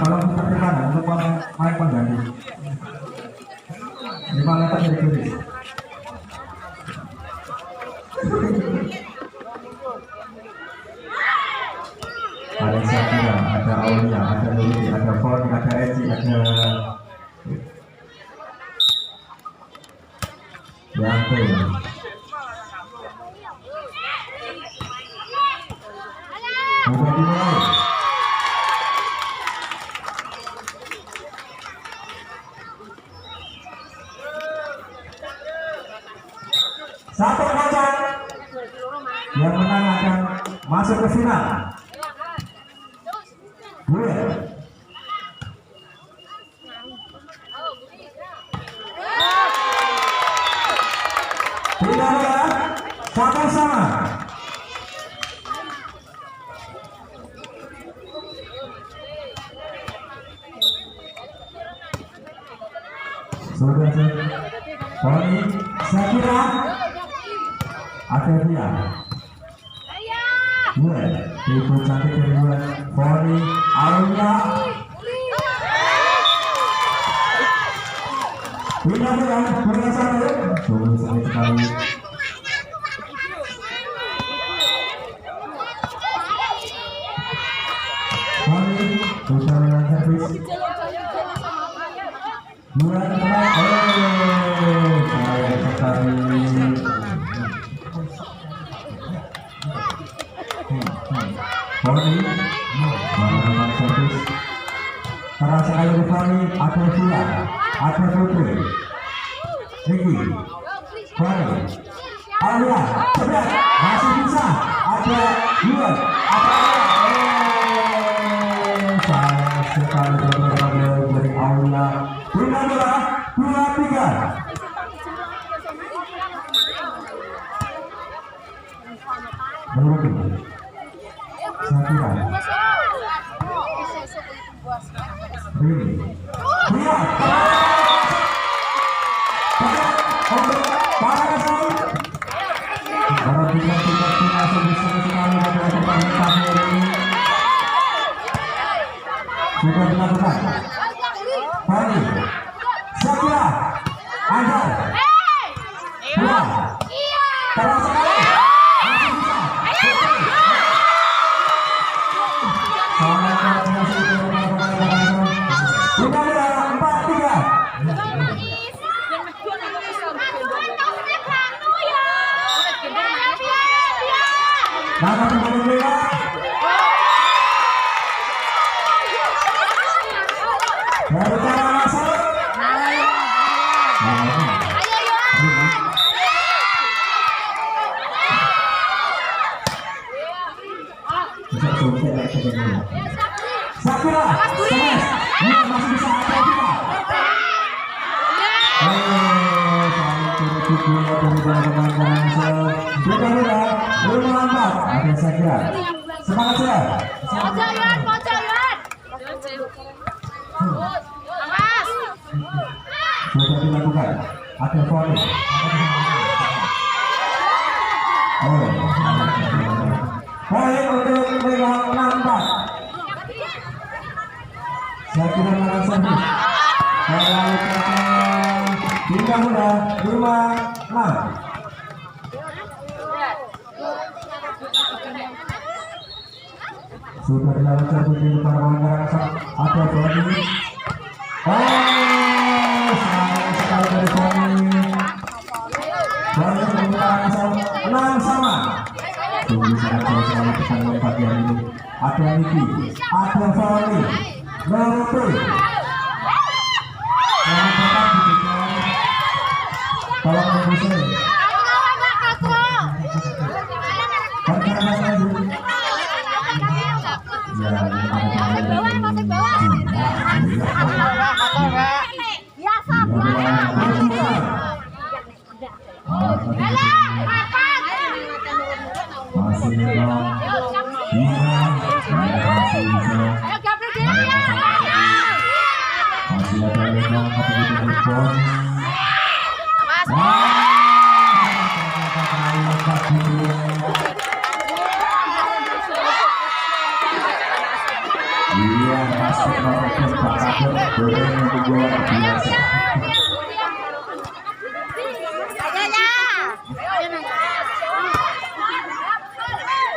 tolong ditertibkan untuk main pengganti. 5 meter dari kiri. Ada Sakira, ada Aulia, ada Lili, ada Fon, ada Eci, ada Yanto. Sudah dimulai. Satu kocok yang menang akan masuk ke final. Tidak ada sama-sama. Sudah Poni, Sakira, Akevia. Itu cantik kedua Poni, Aulia. Tidak ada berasal sulit sekali. Poni, bisa menang servis. Dua teman, sayang sekali. Poni, menang servis. Terasa sekali di Poni, ada Via, ada Putri, Riki, Poni, Aulia, cepat, masih bisa. Ada Yuan, ada sayang sekali dari Aulia. Dengan 2-3. Menurut Sakira. Ini. Lihat. Para pihak-pihak langsung bisa sekali melakukan ini. Sudah dilakukan. Poni, Sakira, Anjar, Buang, terus sekali, masih bisa, sangat masih itu melakukan 4-3. Maka kembali dari cara masuk. Sakira, masih bisa ada juga. Ada Sakira. Semangat ya. Sudah dilakukan. Ada Poni. Baik untuk pegang 64. Sakira menang servis. Hingga sudah 5-6. Sudah dilakukan di para pemain. Ada Poni. Sayang sekali dari Poni. Poni menggunakan 6 sama. Tunggu sangat jauh sekali pertandingan pagi hari ini. Ada Niki, ada Poni, Naruto. Yang tetap diberikan. Tolong mengusul. Iya, Dorong untuk luar biasa.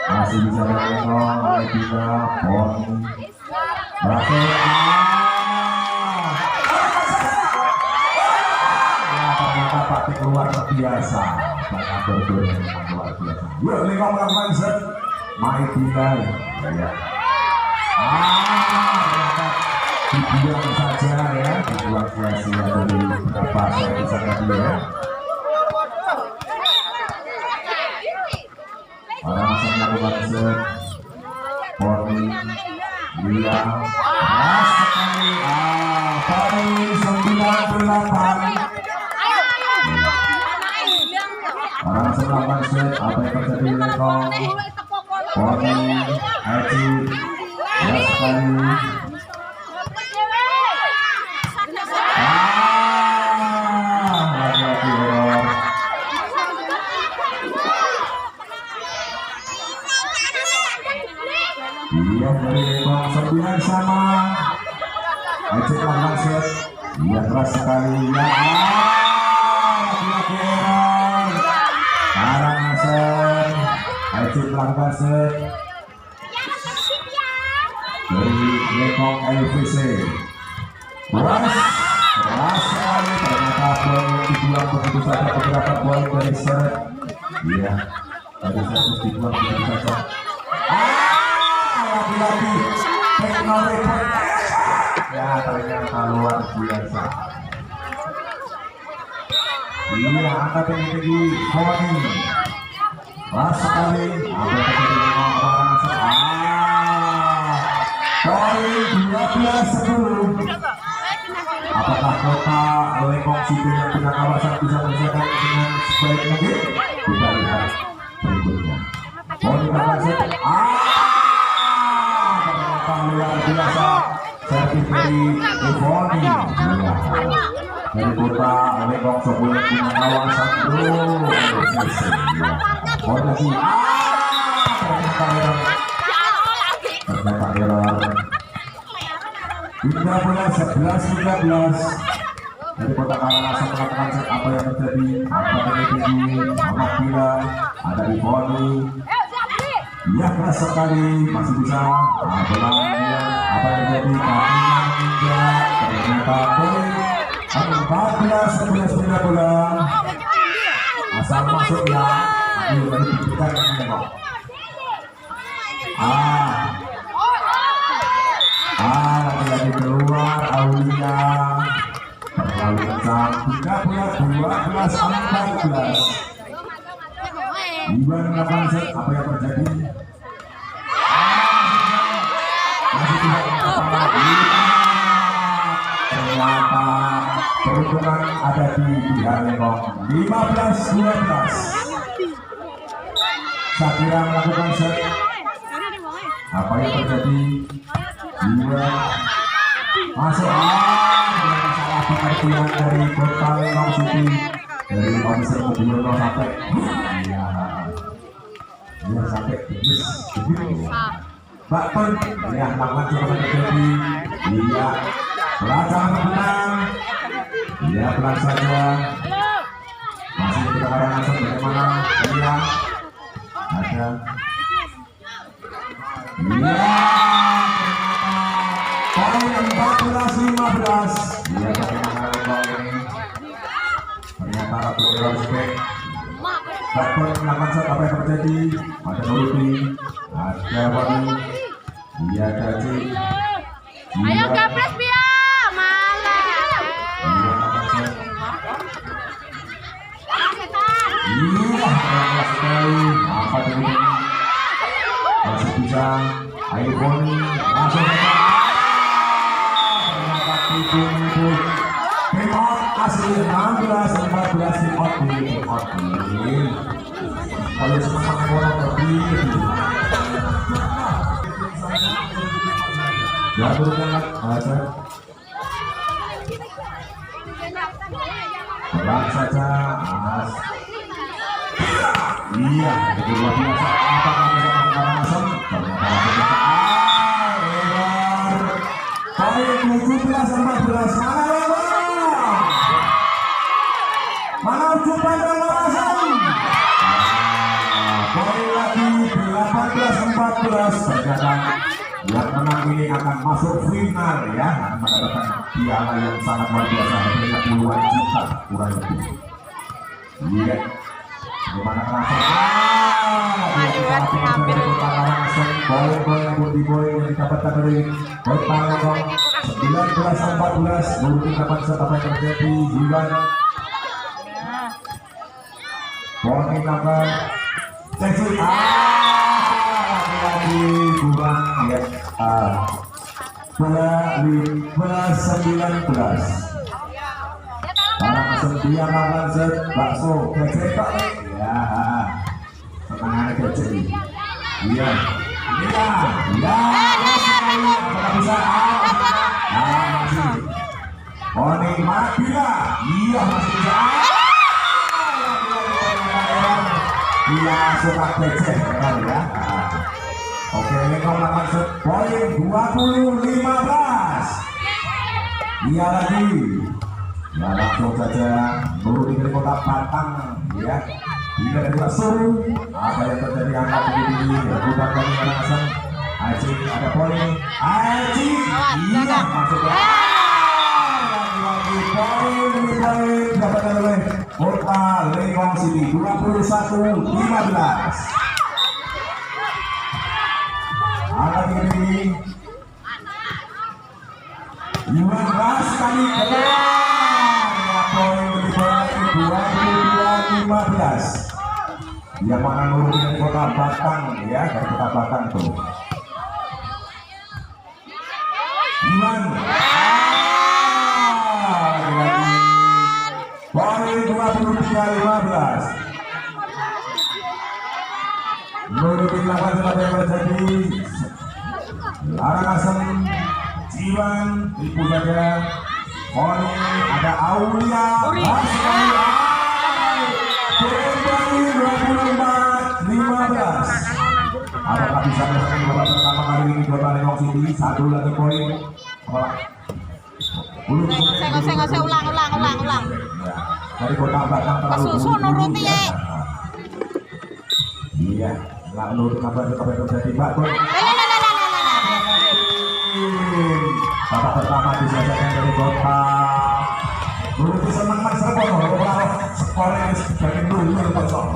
Masih bisa menang oleh kita Poni. Berakhir. Ternyata taktik luar biasa. Banyak berdorong yang luar biasa. Yuk, Lingkong melakukan set. Main tinggal. Ya. Ternyata dibuang saja ya. Dibuang sia-sia dari beberapa servis tadi ya. Orang masih melakukan set. Poni. Dia. Sekali. Poni 98. Orang melakukan set. Apa yang terjadi Lingkong? Poni. Haji. Sekali. Lagi-lagi error. Dia dari Lingkong 9 sama. Ecek langsung set. Dia keras sekali. Ya. Lagi-lagi error. Karangasem. Ecek langsung set. Dari Lingkong LVC. Keras sekali. Ternyata poin yang dibuang begitu saja beberapa poin dari seret. Iya, dari seret dibuang begitu saja. Lagi-lagi teknologi. Ya, ternyata luar biasa. Iya, angkat yang tinggi Poni. Keras sekali. Apa yang terjadi dengan orang poin 12-10. Apakah kota Lingkong Situ yang punya kawasan bisa menyelesaikan dengan sebaik mungkin? Kita lihat berikutnya. Poni berhasil. Ternyata luar biasa. Servis dari Poni. Dari kota Lingkong Situ yang punya kawasan Poni lagi. Ternyata error. 11-13 dari kota Karangasem melakukan set. Apa yang terjadi? Apa yang terjadi? Amat bila ada di Poni. Ya, keras sekali. Masih bisa. Belakangnya apa yang terjadi? Kakinya menginjak. Ternyata poin 14-11 bola. Asal masuk ya. Ayo dari diberikan yang lagi-lagi keluar Aulia. Terlalu kencang. 12-14. Iwan melakukan set. Apa yang terjadi? Masih tidak ternyata peruntungan ada di pihak Lingkong. 15-12. Sakira melakukan set. Apa yang terjadi? Iwan masuk. Dengan salah pengertian dari kota Lingkong City, dari Komiser Budiono sampai sampai begitu. Mbak Pun ya lakukan coba terjadi. Iya, pelajaran menang. Iya, pelan saja. Masih kita Karangasem bagaimana? Iya, ada. Iya, poin 14-15. Iya, bagaimana Lingkong ini? Ternyata Ratu Erospek. Mbak Pun melakukan set. Apa yang terjadi? Ada Nurti, ada Wani. Iya, Caci. Ayo gapres Pia, malah. Iya, Caci. Iya, keras sekali. Apa ini? Masih bisa. Ayo Poni, langsung saja. Ternyata itu. Pimot asli 16-14 Pimot ini. Kalau semangat bola lebih. Ya berulang aja. Pelan saja. Iya, itu luar biasa. Apa kamu bisa Karangasem? Ternyata poin 17-14. 14 ternyata yang menang ini akan masuk final ya, akan mendapatkan piala yang sangat luar biasa, harganya puluhan juta kurang lebih. Lihat bagaimana langsung poin yang didapatkan dari Kota Lekong 19-14. Mungkin dapat apa yang terjadi juga. Poin dapat Ceci lagi kurang ya, 15-19. Karena dia makan set bakso Ceci ya, tenang aja Ceci. Iya, apakah bisa? Masih. Poni Mabila, iya masih bisa. Iya suka becek ya. Oke, Lekong maksud poin 20-15. Iya lagi. Ya langsung saja nuruti dari Kota Batang ya. Hingga dari Suruh, apa yang terjadi angkat begini bukan dari Karangasem. Aji ada poin. Aji iya masuk ke lagi poin dapatkan oleh Kota Lekong City 21-15. Angkat ini Iwan Ras kali poin lebih banyak 22-15. Yang mana nurutin dari Kota Batang ya, dari Kota Batang tuh. Iwan poin 23-15. Nurutin lawan apa yang terjadi. Karangasem Iwan itu saja. Poin ada Aulia kembali 24-15. Apakah bisa menyelesaikan babak pertama kali ini Kota Lekong City? Satu lagi poin. Belum Saya ulang. Dari Kota Batang terlalu nuruti ya. Iya, nggak nurut apa yang terjadi Mbak. Babak pertama diselesaikan dari Kota. Nuruti senang Mas Rebo, skornya sebagai dulu kosong.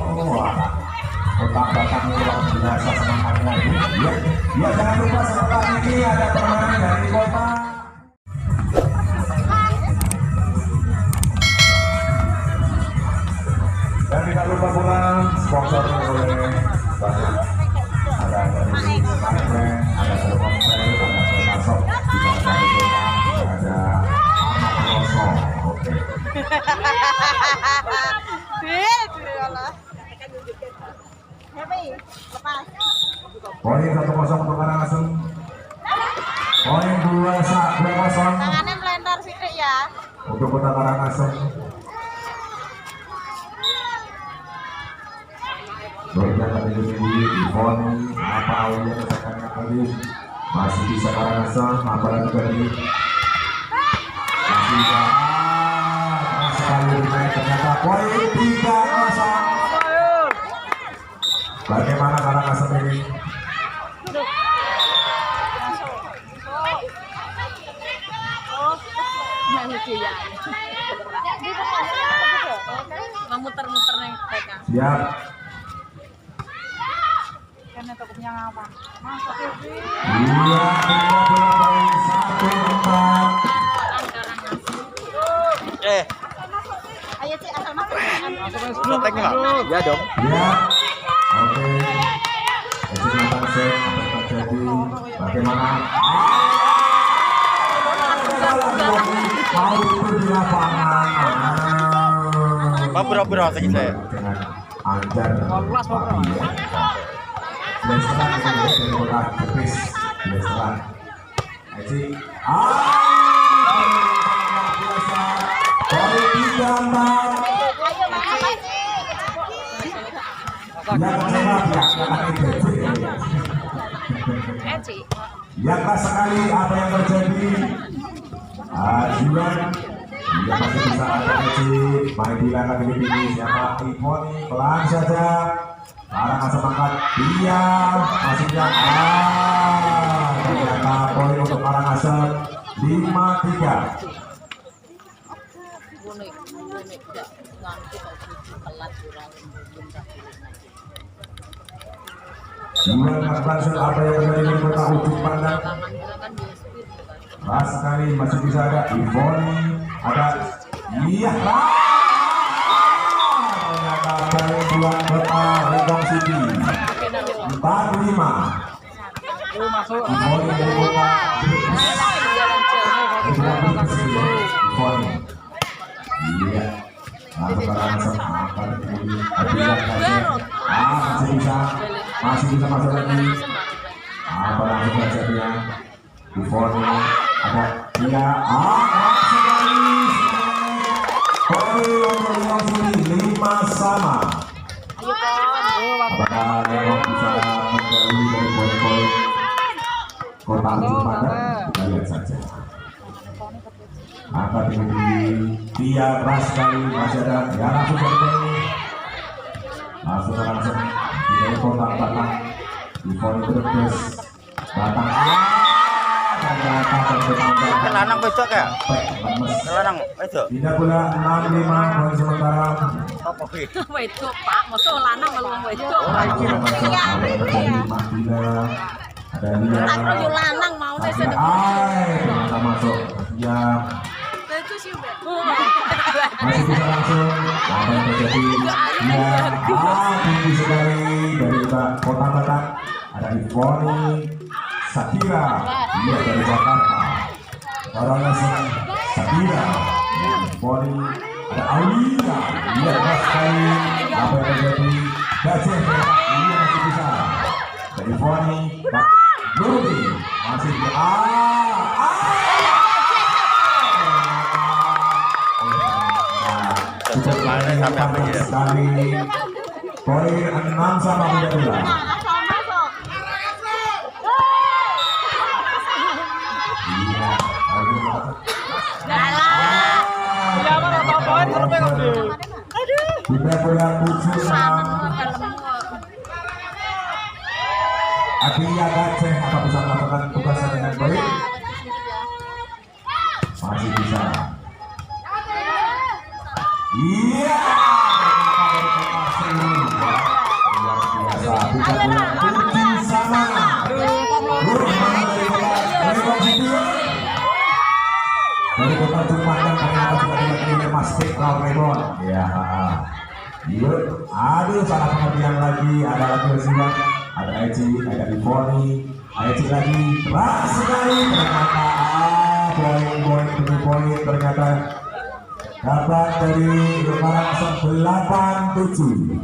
Kota Batang luar biasa semangatnya lagi. Ya jangan lupa setelah ini ada permainan dari Kota. Dan tidak lupa pula sponsor oleh banyak. Ada dari Management, ada Telkomsel, ada Telmasok, juga ada Telkom, juga ada Anak Rosso. Oke. Poin 1-0 untuk Karangasem. Poin 2-0. Tangannya melendar sidik ya. Untuk Kota Karangasem. Berjalan ini Ivon apa awalnya kesakannya tadi masih bisa Karangasem apa lagi tadi masih bisa sekali naik ternyata poin 3-0. Bagaimana Karangasem ini? Muter-muter nih mereka. Siap. Karena takutnya apa? Iya, 1-4. Ayo Cik, asal masuk. Proteknya Pak? Ya dong. Ya, oke. Kesempatan set apa yang terjadi? Bagaimana? Mau itu di lapangan. Pak pura-pura saja saya. Dengan Anjar. Leseran dari Kota Jepis. Leseran. Aji. Biasa. Poin 3-4. Yang sekali apa yang terjadi? Juan dia masih bisa ada Eci. Main di lagi di siapa? Ivon pelan saja. Karangasem angkat, dia masuknya ternyata poin untuk Karangasem 5-3. Gimana Banser apa yang terjadi di kota ujung pandang? Keras sekali, masih bisa ada Ivoni, ada iya ternyata poin buat kota Legong City 4-5. Ivoni dari kota Ivoni iya lalu Karangasem akan masih bisa masuk lagi apa langsung saja dia Ivoni ada dia sekali poin untuk Legong City 5-5. Apakah Legong bisa mendahului dari poin-poin kota ujung pandang? Kita lihat saja. Angkat tinggi, dia keras sekali, masih ada ya langsung langsung dari kotak Batang Ivoni Brebes Batang Lanang wedok ya? Lanang wedok. Tidak pula 6-5 poin sementara. Apa kuwi? Wedok, Pak. Mosok lanang kalau wong wedok. Ada dia. Aku yo lanang mau nek sing Ternyata masuk. Ya. itu sih, Mbak. Masih bisa langsung apa yang terjadi? Ya, tinggi sekali dari kota Batak. Ada Ivoni Sakira, dia dari Jakarta. Karangasem Sakira, Ivoni, ada Aulia, dia keras sekali. Apa yang terjadi? Gajah, dia masih bisa. Dari Ivoni, Nurdi masih di sampai ya. Poin 6-3. Kita punya 7-6. Adia Gaceh apa bisa melakukan tugasnya dengan baik? Masih bisa. Iya. Dari kota Jumatan ternyata sudah dilakukan Mas Fikral Rebon. Ya. Yuk, aduh salah pengertian lagi. Ada lagi resiwan. Ada Eci, ada Ivoni, Eci lagi. Keras sekali. Ternyata poin demi poin ternyata dapat dari Karangasem 8-7.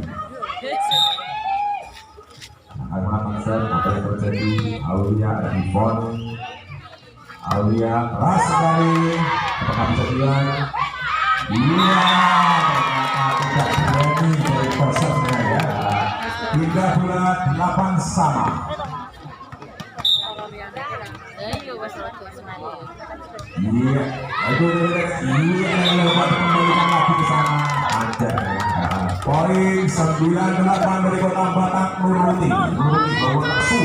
Anak Banser apa yang terjadi? Aulia ada Ivoni. Aulia keras sekali. Apakah bisa dilakukan? Iya, ternyata tidak berani dari persernya ya. 3-8 sama. Iya, itu lewat kembalikan lagi ke sana. Ajar ya. Poin 9-8 dari kota Batak Nurudi bawa nafsu.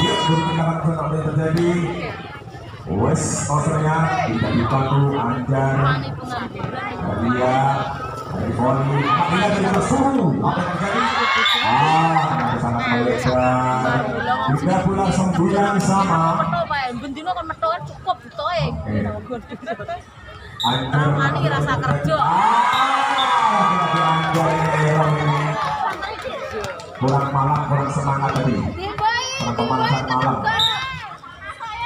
Iya, berarti apa yang terjadi? Wes, tosernya tidak dibantu Anjar. Dia dari Ivoni, dia dari nafsu. Apa yang terjadi? Sangat melebar. 3-9 sama. Bendino kan metu kan cukup betoe. Anjar Mani rasa kerja. Kurang malam, kurang semangat tadi. Kurang pemanasan malam.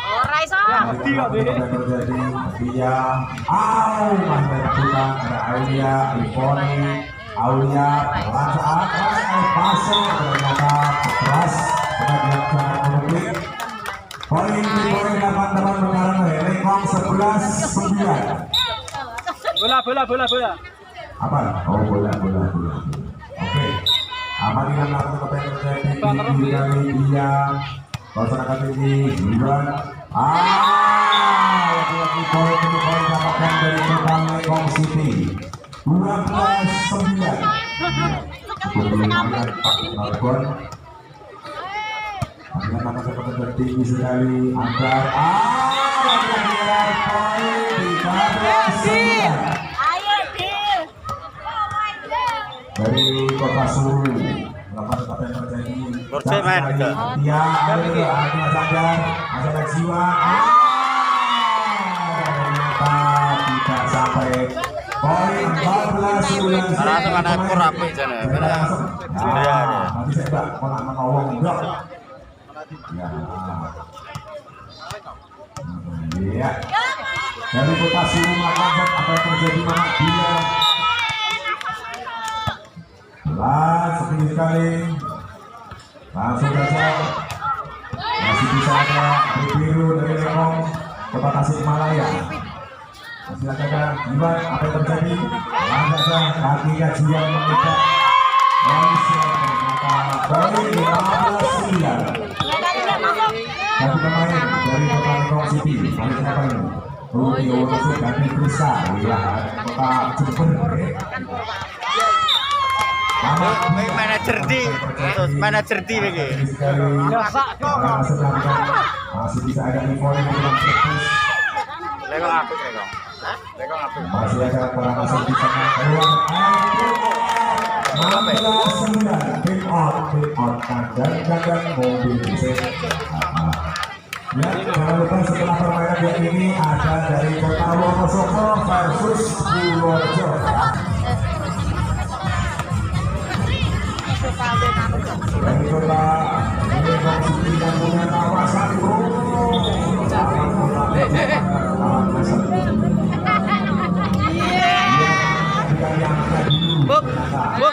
Ora iso. Terjadi dia. Masih ada ada Aulia, Ivoni, Aulia, saat pasang ternyata keras kemudian sangat menuklik. Poin 8 teman mengarang Legong 11-9. Bola. Apa? Oh bola. Oke. Apa dengan langsung apa yang terjadi di dia? Masyarakat ini hiburan. Lagi-lagi poin dapatkan dari Legong City 12-9. Marbon. Akhirnya sangat tinggi sekali angkat. Dari Kota Sulu melakukan apa yang terjadi. Borja main juga. Ya, akhirnya sadar ada jiwa. Ternyata tidak sampai poin 14-9. Karena teman aku rapi sana. Ya, nanti saya mbak mau nak menolong enggak? Ya. Iya. Dari Kota Sulu melakukan apa yang terjadi mana dia. Setinggi sekali langsung saja masih bisa ada biru dari Lekong Kota Tasikmalaya. Masih ada gimana apa yang terjadi langsung saja kakinya Jiwan mengikat langsung poin 15-9. Satu pemain dari Kota Lekong City kali siapa ini? Rudi Wonoso ganti Krista ya Kota Jember. Manajer di begini. Masih bisa ada info yang kurang teknis. Lekong apa? Lekong apa? Masih ada kurang masuk di sana. Keluar. 16-9. Pick out. Kandang mobil bisik. Ya, jangan lupa setelah permainan game ini ada dari Kota Wonosobo versus Purworejo. Dari Kota Lekong City yang punya kawasan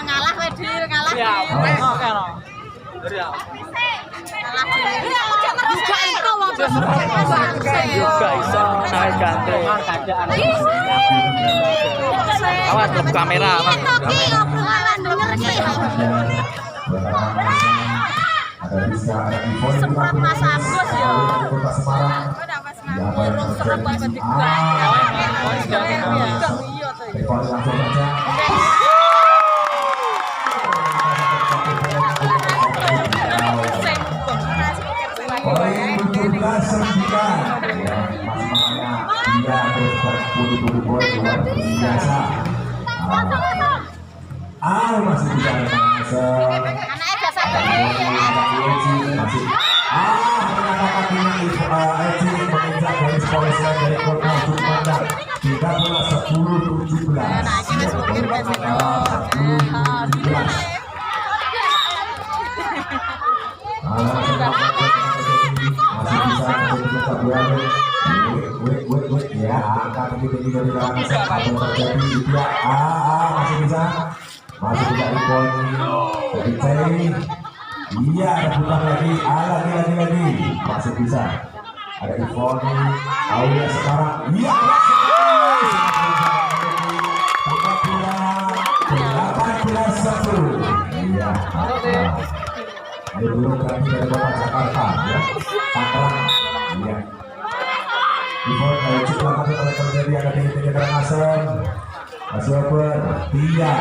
Ngalah Wedil, ngalah. Ya, oke no. Juga iso naik ganteng keadaan. Awas ke kamera, awas. Semprot Mas Agus ya. Kota Semarang. Ya, apa yang terjadi? Rekor langsung saja. Poin 17-9. Ya, masalahnya dia terus berburu-buru poin luar biasa. Masih bisa masuk. Anaknya gak sabar. Masih. Ternyata kakinya Eci menginjak garis polisi dari Kota Sumedang. 13-10-17. Ya, angka tinggi dari kalangan apa terjadi juga. Masih bisa Ipon dari Ceri. Iya, ada putar lagi. Lagi masih bisa. Ada Ipon Aulia sekarang. Iya. 18-1. Iya. Ini belum kami dari Kota Jakarta ya. Tangerang. Iya. Ipon dari Cipta nanti kalau terjadi ada tinggi-tinggi Karangasem. Masih over. Iya.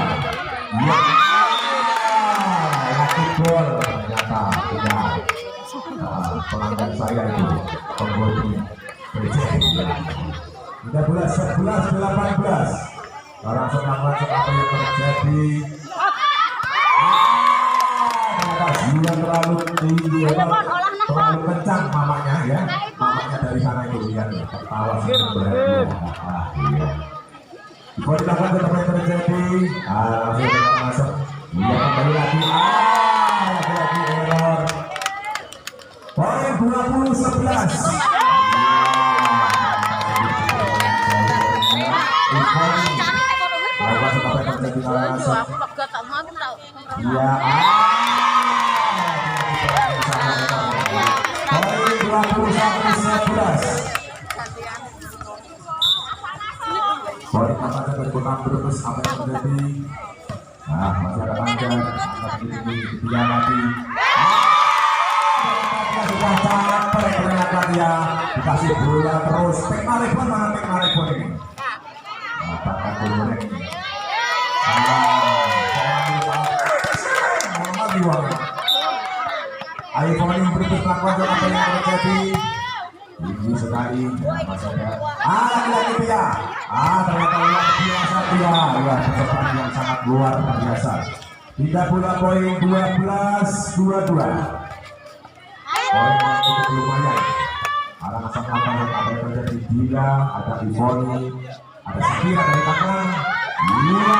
Laki gol ternyata tidak. Pelanggan saya itu penggol terjadi. 13-11-18. Langsung apa yang terjadi? Ternyata terlalu tinggi, terlalu kencang mamanya ya. Mamanya dari sana itu lihat tertawa sebenarnya. Kalau dilakukan tetap yang terjadi. Langsung masuk. Iya kembali lagi. Lagi error. Poin 20-11. Iya. Poin 21-11. Poin apa saja berkurang terus apa yang terjadi? Masih ada panjang. Dia lagi. Sudah capek ternyata dia dikasih bola terus. Pekmalepon mana Pekmalepon ini? Apakah bola ini? Iwan. Ayo pemain berikut melakukan apa yang terjadi. Tinggi sekali. Lagi-lagi dia. Ternyata luar biasa dia. Ya, kecepatan yang sangat luar biasa. 30 poin 12-22. Poin yang cukup lumayan. Arah asal melakukan apa yang terjadi. Dia, ada Ivoni, ada Sakira dari belakang. Iya,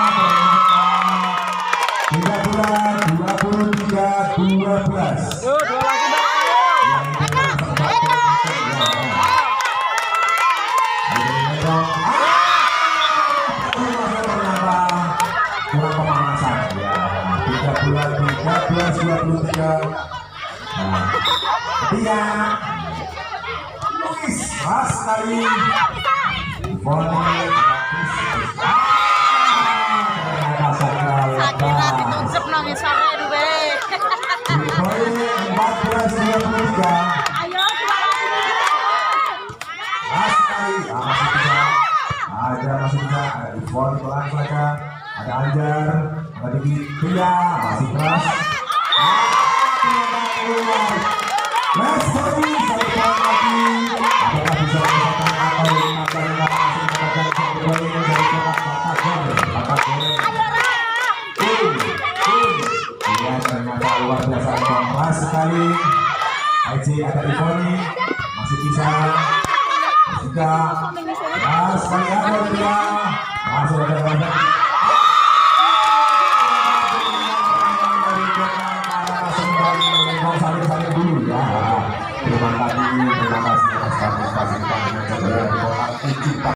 ternyata 23-12. Dua lagi Bang. Kurang pemanasan ya. 13-23. Dia Luis pas kali Sakira ditutup nangis sore duwe. 14-23. Ayo. Masih bisa ada Ivon pelan saja, ada Anjar, ada Diki Pria masih keras. Let's go, satu poin lagi. Apakah bisa mendapatkan atau mendapatkan langsung mendapatkan satu poin dari kotak Iya, ternyata luar biasa keras sekali. IC ada Ivoni masih bisa. Juga sekali ada dia masih ada banyak saling dulu ya. Terima kasih atas partisipasi kalian.